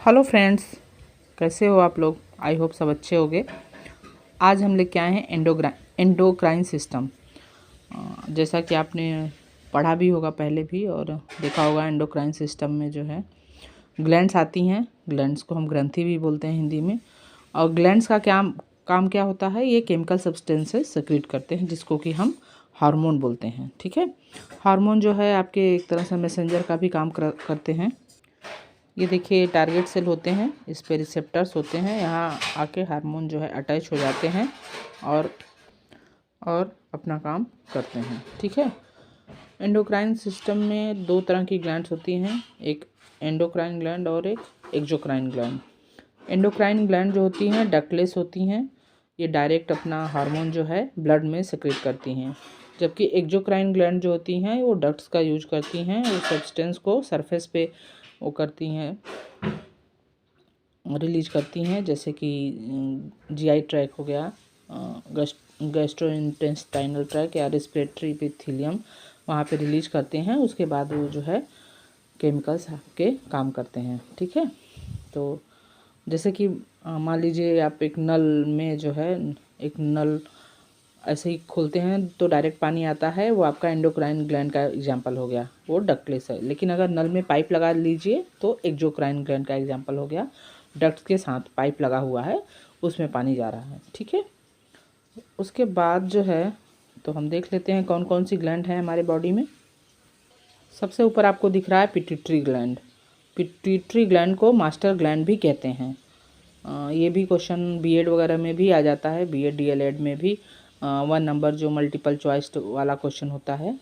Hello friends, कैसे हो आप लोग। आई होप सब अच्छे होंगे। आज हम लेके आए हैं एंडोक्राइन सिस्टम। जैसा कि आपने पढ़ा भी होगा पहले भी और देखा होगा, एंडोक्राइन सिस्टम में जो है ग्लैंड्स आती हैं। ग्लैंड्स को हम ग्रंथि भी बोलते हैं हिंदी में। और ग्लैंड्स का क्या काम क्या होता है, ये केमिकल सब्सटेंसेस सेक्रेट करते हैं जिसको कि हम हार्मोन बोलते हैं। ठीक है, हार्मोन जो है आपके एक तरह से मैसेंजर का भी काम करते हैं। ये देखिए टारगेट सेल होते हैं, इस पे रिसेप्टर्स होते हैं, यहाँ आके हार्मोन जो है अटैच हो जाते हैं और अपना काम करते हैं। ठीक है, एंडोक्राइन सिस्टम में दो तरह की ग्लैंड्स होती हैं, एक एंडोक्राइन ग्लैंड और एक एक्सोक्राइन ग्लैंड। एंडोक्राइन ग्लैंड जो होती हैं डक्टलेस होती हैं, ये डायरेक्ट अपना हार्मोन जो है ब्लड में सेक्रेट करती हैं। जबकि एक्सोक्राइन ग्लैंड जो होती हैं वो डक्ट्स का यूज करती हैं, वो सब्सटेंस को सरफेस पे वो करती हैं, रिलीज करती हैं, जैसे कि जीआई ट्रैक हो गया, गैस्ट्रोइंटेस्टाइनल ट्रैक या रेस्पिरेटरी एपिथेलियम, वहाँ पे रिलीज करते हैं। उसके बाद वो जो है केमिकल्स के काम करते हैं। ठीक है, तो जैसे कि मान लीजिए आप एक नल में जो है एक नल ऐसे ही खोलते हैं तो डायरेक्ट पानी आता है, वो आपका एंडोक्राइन ग्लैंड का एग्जांपल हो गया, वो डक्टलेस है। लेकिन अगर नल में पाइप लगा लीजिए तो एक्सोक्राइन ग्लैंड का एग्जांपल हो गया, डक्ट के साथ पाइप लगा हुआ है, उसमें पानी जा रहा है। ठीक है, उसके बाद जो है तो हम देख लेते हैं कौन कौन सी ग्लैंड है हमारे बॉडी में। सबसे ऊपर आपको दिख रहा है पिट्यूटरी ग्लैंड। पिट्यूटरी ग्लैंड को मास्टर ग्लैंड भी कहते हैं। ये भी क्वेश्चन बीएड वगैरह में भी आ जाता है, बीएड डीएलएड में भी 1 नंबर जो मल्टीपल चॉइस वाला क्वेश्चन होता है,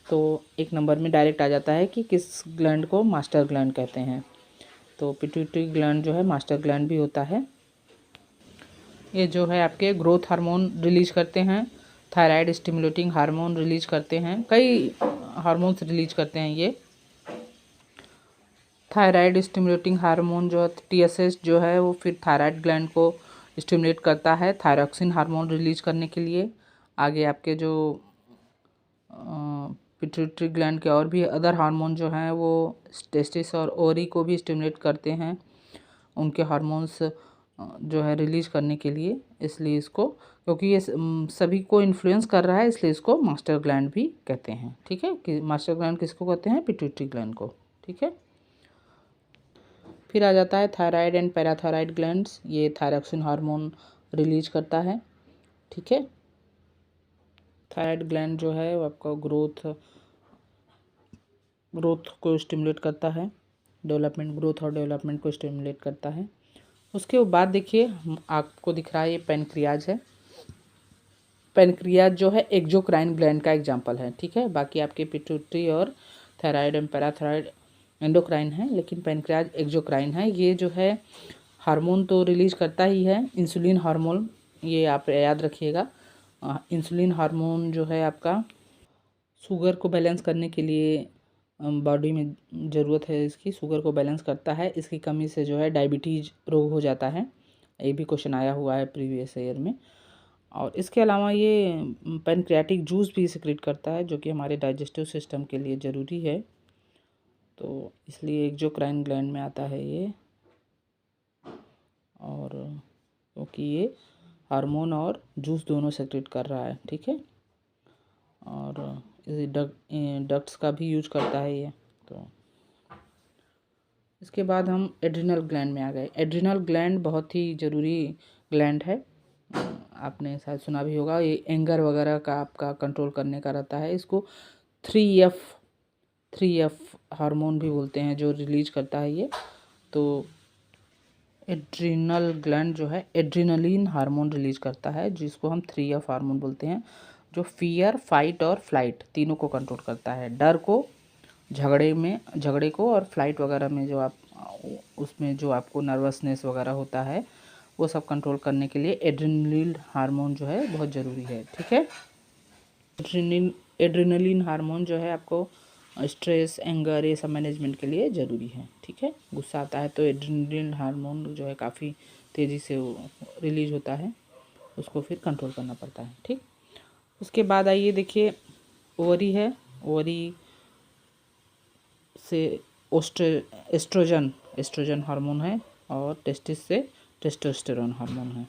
तो 1 नंबर में डायरेक्ट आ जाता है कि किस ग्लैंड को मास्टर ग्लैंड कहते हैं। तो पिट्यूटरी ग्लैंड जो है मास्टर ग्लैंड भी होता है। ये जो है आपके ग्रोथ हार्मोन रिलीज करते हैं, थायराइड स्टिमुलेटिंग हार्मोन रिलीज करते हैं, कई हार्मोन्स रिलीज करते हैं ये। थायराइड स्टिमुलेटिंग हार्मोन जो है टीएसएच जो है वो फिर थायराइड ग्लैंड को स्टिमुलेट करता है थायरॉक्सिन हार्मोन रिलीज करने के लिए। आगे आपके जो पिट्यूटरी ग्लैंड के और भी अदर हार्मोन जो हैं वो टेस्टिस और ओरी को भी स्टिमुलेट करते हैं उनके हार्मोन्स जो है रिलीज करने के लिए। इसलिए इसको, क्योंकि ये सभी को इन्फ्लुएंस कर रहा है, इसलिए इसको मास्टर ग्लैंड भी कहते हैं। ठीक है, कि मास्टर ग्लैंड किसको कहते हैं, पिट्यूटरी ग्लैंड को। ठीक है, फिर आ जाता है थायराइड एंड पैराथायराइड ग्लैंड्स, ये थायरॉक्सिन हार्मोन रिलीज करता है। ठीक है, थायराइड ग्लैंड जो है वो आपका ग्रोथ को स्टिमुलेट करता है, ग्रोथ और डेवलपमेंट को स्टिमुलेट करता है। उसके बाद देखिए आपको दिख रहा है ये पैनक्रियाज है। पैनक्रियाज जो है एक्सोक्राइन ग्लैंड का एग्जांपल है। ठीक है, बाकी आपके पिट्यूटरी और थायराइड एंड पैराथायराइड एंडोक्राइन है, लेकिन पैनक्रियाज एक्सोक्राइन है। ये जो है हार्मोन तो रिलीज करता ही है, इंसुलिन हार्मोन, ये आप याद रखिएगा। इंसुलिन हार्मोन जो है आपका शुगर को बैलेंस करने के लिए बॉडी में ज़रूरत है, इसकी शुगर को बैलेंस करता है। इसकी कमी से जो है डायबिटीज़ रोग हो जाता है, ये भी क्वेश्चन आया हुआ है प्रीवियस ईयर में। और इसके अलावा ये पैनक्रियाटिक जूस भी सिक्रेट करता है, जो कि हमारे डाइजेस्टिव सिस्टम के लिए ज़रूरी है, तो इसलिए एक्सोक्राइन ग्लैंड में आता है ये। और क्योंकि ये हार्मोन और जूस दोनों सेक्रेट कर रहा है। ठीक है, और डक्ट्स का भी यूज करता है ये। तो इसके बाद हम एड्रिनल ग्लैंड में आ गए। एड्रिनल ग्लैंड बहुत ही ज़रूरी ग्लैंड है, आपने शायद सुना भी होगा। ये एंगर वगैरह का आपका कंट्रोल करने का रहता है। इसको 3F हार्मोन भी बोलते हैं जो रिलीज करता है ये। तो एड्रिनल ग्लैंड जो है एड्रिनलिन हार्मोन रिलीज करता है, जिसको हम 3F हार्मोन बोलते हैं, जो फियर, फाइट और फ्लाइट तीनों को कंट्रोल करता है। डर को, झगड़े को, और फ्लाइट वगैरह में जो आप उसमें जो आपको नर्वसनेस वगैरह होता है वो सब कंट्रोल करने के लिए एड्रिनलिन हार्मोन जो है बहुत ज़रूरी है। ठीक है, एड्रिनलिन हार्मोन जो है आपको स्ट्रेस, एंगर, ये सब मैनेजमेंट के लिए ज़रूरी है। ठीक है, गुस्सा आता है तो एड्रिनलिन हार्मोन जो है काफ़ी तेज़ी से रिलीज होता है, उसको फिर कंट्रोल करना पड़ता है। ठीक, उसके बाद आइए देखिए ओवरी है। ओवरी से एस्ट्रोजन एस्ट्रोजन हार्मोन है और टेस्टिस से टेस्टोस्टेरोन हार्मोन है।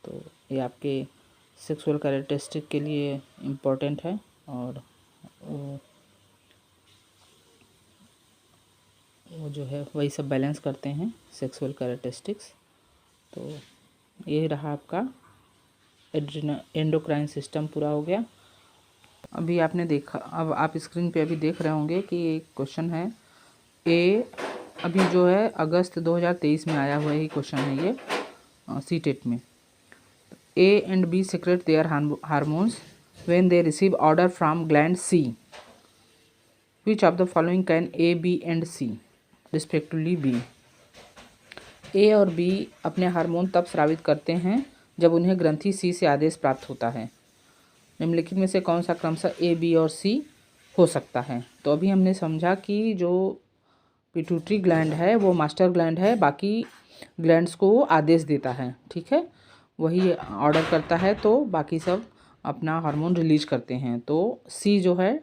तो ये आपके सेक्सुअल कैरेक्टरिस्टिक के लिए इम्पोर्टेंट है और वो जो है वही सब बैलेंस करते हैं सेक्सुअल कैरेक्टरिस्टिक्स। तो ये रहा आपका एंडोक्राइन सिस्टम पूरा हो गया। अभी आपने देखा, अब आप स्क्रीन पे अभी देख रहे होंगे कि एक क्वेश्चन है ए, अभी जो है अगस्त 2023 में आया हुआ ही क्वेश्चन है ये सीटेट में। A and B secrete their hormones when they receive order from gland C, which of the following can A B and C respectively be. A और बी अपने हार्मोन तब स्रावित करते हैं जब उन्हें ग्रंथि सी से आदेश प्राप्त होता है। निम्नलिखित में से कौन सा क्रमशः ए बी और सी हो सकता है। तो अभी हमने समझा कि जो पिट्यूटरी ग्लैंड है वो मास्टर ग्लैंड है, बाकी ग्लैंड्स को वो आदेश देता है, ठीक है, वही ऑर्डर करता है तो बाकी सब अपना हार्मोन रिलीज करते हैं। तो सी जो है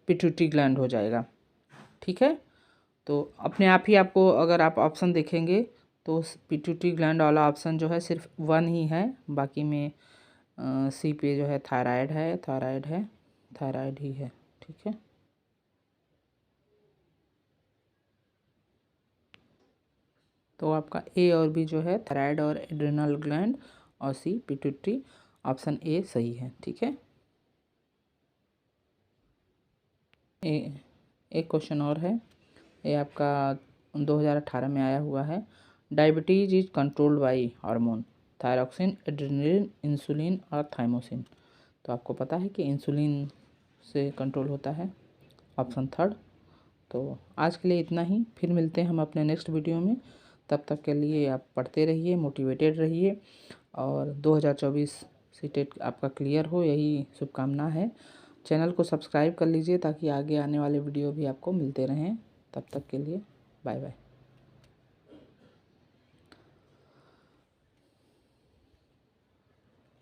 पिट्यूटरी ग्लैंड हो जाएगा, ठीक है। तो अपने आप ही आपको अगर आप ऑप्शन देखेंगे तो पिट्यूटरी ग्लैंड वाला ऑप्शन जो है सिर्फ 1 ही है, बाकी में सी पे जो है थायराइड ही है, ठीक है। तो आपका ए और बी जो है थायराइड और एड्रिनल ग्लैंड और सी पिट्यूटरी, ऑप्शन ए सही है, ठीक है। एक क्वेश्चन और है, ये आपका 2018 में आया हुआ है। Diabetes is controlled by hormone thyroxine, adrenaline, insulin और थाइमोसिन। तो आपको पता है कि इंसुलिन से कंट्रोल होता है, ऑप्शन 3। तो आज के लिए इतना ही, फिर मिलते हैं हम अपने नेक्स्ट वीडियो में। तब तक के लिए आप पढ़ते रहिए, मोटिवेटेड रहिए और 2024 सीटेट आपका क्लियर हो, यही शुभकामना है। चैनल को सब्सक्राइब कर लीजिए ताकि आगे आने वाले वीडियो भी आपको मिलते रहें। तब तक के लिए बाय बाय।